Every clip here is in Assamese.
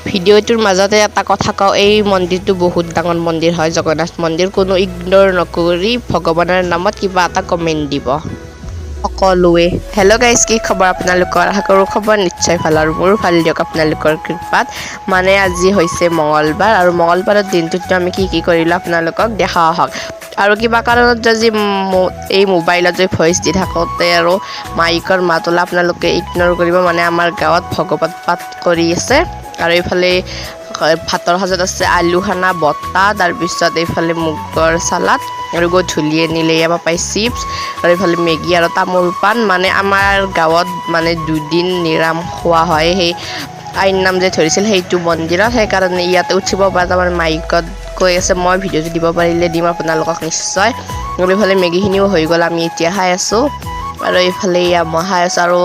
ভিডিঅ'টোৰ মাজতে এটা কথা কওঁ, এই মন্দিৰটো বহুত ডাঙৰ মন্দিৰ হয়, জগন্নাথ মন্দিৰ। কোনো ইগনোৰ নকৰি ভগৱানৰ নামত কিবা এটা কমেণ্ট দিব সকলোৱে। হেল্ল' গাইজ, কি খবৰ আপোনালোকৰ? আশা কৰোঁ খবৰ নিশ্চয় ভাল, আৰু মোৰো ভাল দিয়ক আপোনালোকৰ কৃপাত। মানে আজি হৈছে মঙলবাৰ, আৰু মঙলবাৰৰ দিনটোত আমি কি কৰিলোঁ আপোনালোকক দেখা আহক। আৰু কিবা কাৰণত যদি এই মোবাইলত যদি ভইচ দি থাকোঁতে আৰু মাইকৰ মাত ওলাই আপোনালোকে ইগন'ৰ কৰিব। মানে আমাৰ গাঁৱত ভগৱত পাঠ কৰি আছে, আৰু এইফালে ভাতৰ সাজত আছে আলু খানা বটা, তাৰপিছত এইফালে মুগৰ চালাড, আৰু গধূলি আনিলে পাপাই চিপছ, আৰু এইফালে মেগী আৰু তামোল পাণ। মানে আমাৰ গাঁৱত মানে 2 দিন নিৰাম খোৱা হয়, সেই আইন নাম যে ধৰিছিল সেইটো মন্দিৰত। সেইকাৰণে ইয়াতে উঠিব পৰা তাৰমানে মাইকত কৈ আছে। মই ভিডিঅ'টো দিব পাৰিলে দিম আপোনালোকক নিশ্চয়। আৰু এইফালে মেগীখিনিও হৈ গ'ল, আমি এতিয়া খাই আছোঁ। আৰু এইফালে মই খাই আছোঁ, আৰু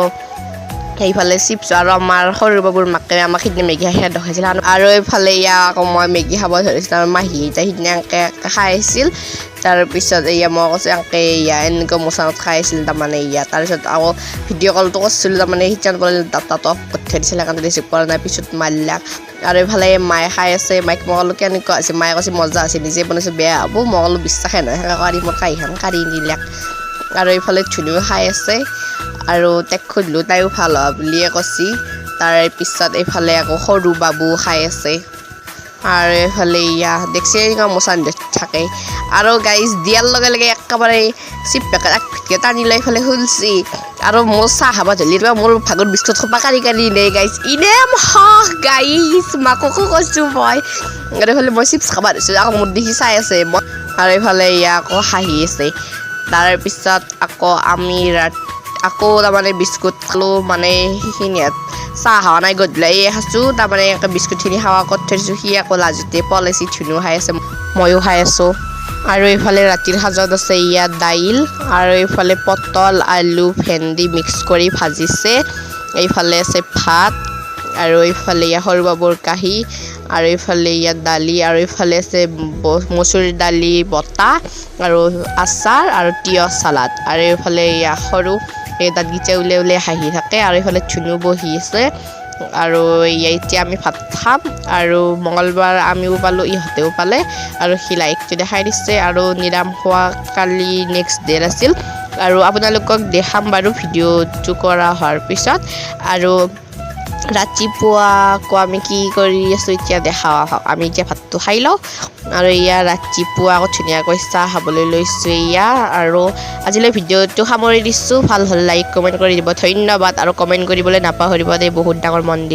সেইফালে চিপছ, আৰু আমাৰ সৰু বাবুৰ মাকে আমাক সিদিনা মেগী খাই দেখাইছিল। আৰু এইফালে আকৌ মই মেগী খাব ধৰিছিলোঁ, আৰু মাহী এতিয়া সিদিনা এনেকৈ খাই আহিছিল। তাৰপিছত মই কৈছোঁ এনেকৈ মোচানত খাই আছিল তাৰমানে তাৰপিছত আকৌ ভিডিঅ' কলটো কৰিছিলোঁ, তাৰমানে সিদিনা বোলে ডাটাটো অফ কৰি থৈ দিছিল, সেইকাৰণে ৰিচিভ কৰা নাই, পিছত মাৰিলাক। আৰু এইফালে মায়ে খাই আছে, মাইক মই ক'লোঁ কেনেকুৱা আছে, মায়ে কৈছে মজা আছে, নিজে বনাইছোঁ বেয়া হ'ব। মই ক'লোঁ বিশ্বাসে নহয়, সেনেকৈ কৰি মোৰ কাঁহীখন কাঢ়ি নিলাক। আৰু এইফালে ধুনুও খাই আছে, আৰু তাইক সুধিলোঁ, তাইও ভাল হোৱা বুলিয়ে কৈছি। তাৰপিছত এইফালে আকৌ সৰু বাবু খাই আছে, আৰু এইফালে দেখছি মোচা থাকে। আৰু গাইজ দিয়াৰ লগে লগে একেবাৰে চিপ পেকেট এক টানি লৈ এইফালে খুলছি, আৰু মোৰ চাহ খাব ধৰিলি, মোৰ ভাগত বিস্কুট খোপা কাঢ়ি নে গাইজ গাইজ মাককো কৈছোঁ মই। আৰু এইফালে মই চিপছ খাব ধৰিছোঁ, আকৌ মোৰ দেখি চাই আছে মই, আৰু এইফালে আকৌ হাঁহি আছে। তাৰপিছত আকৌ আমি আকৌ তাৰমানে বিস্কুট খালোঁ, মানে সেইখিনিত চাহ খোৱা নাই, গধূলি খাইছোঁ। তাৰমানে বিস্কুটখিনি খাৱা কৰি থৈছোঁ, সি আকৌ লাজতে পলাইছি। ধুনু খাই আছে, ময়ো খাই আছোঁ। আৰু এইফালে ৰাতিৰ সাজত আছে দাইল, আৰু এইফালে পটল আলু ভেন্দি মিক্স কৰি ভাজিছে। এইফালে আছে ভাত, আৰু এইফালে সৰু বাবুৰ কাঁহী, আৰু এইফালে দালি, আৰু এইফালে আছে মচুৰ দালি বটা, আৰু আচাৰ, আৰু তিয়হ চালাড। আৰু এইফালে সৰু দাঁতকেইটা উলিয়াই হাঁহি থাকে, আৰু এইফালে ধুনু বহি আছে। আৰু এতিয়া আমি ভাত খাম, আৰু মঙলবাৰ আমিও পালোঁ, ইহঁতেও পালে, আৰু সি লাইকটো দেখাই দিছে। আৰু নিৰাম খোৱা কালি নেক্সট ডে আছিল, আৰু আপোনালোকক দেখাম বাৰু ভিডিঅ'টো কৰা হোৱাৰ পিছত। আৰু ৰাতিপুৱা আকৌ আমি কি কৰি আছোঁ এতিয়া দেখা আহক। আমি এতিয়া ভাতটো খাই লওঁ, আৰু ৰাতিপুৱা আকৌ ধুনীয়াকৈ চাহ খাবলৈ লৈছোঁ আৰু আজিলৈ ভিডিঅ'টো সামৰি দিছোঁ। ভাল হ'ল লাইক কমেণ্ট কৰি দিব, ধন্যবাদ। আৰু কমেণ্ট কৰিবলৈ নাপাহৰিব দেই, বহুত ডাঙৰ মন্দিৰ।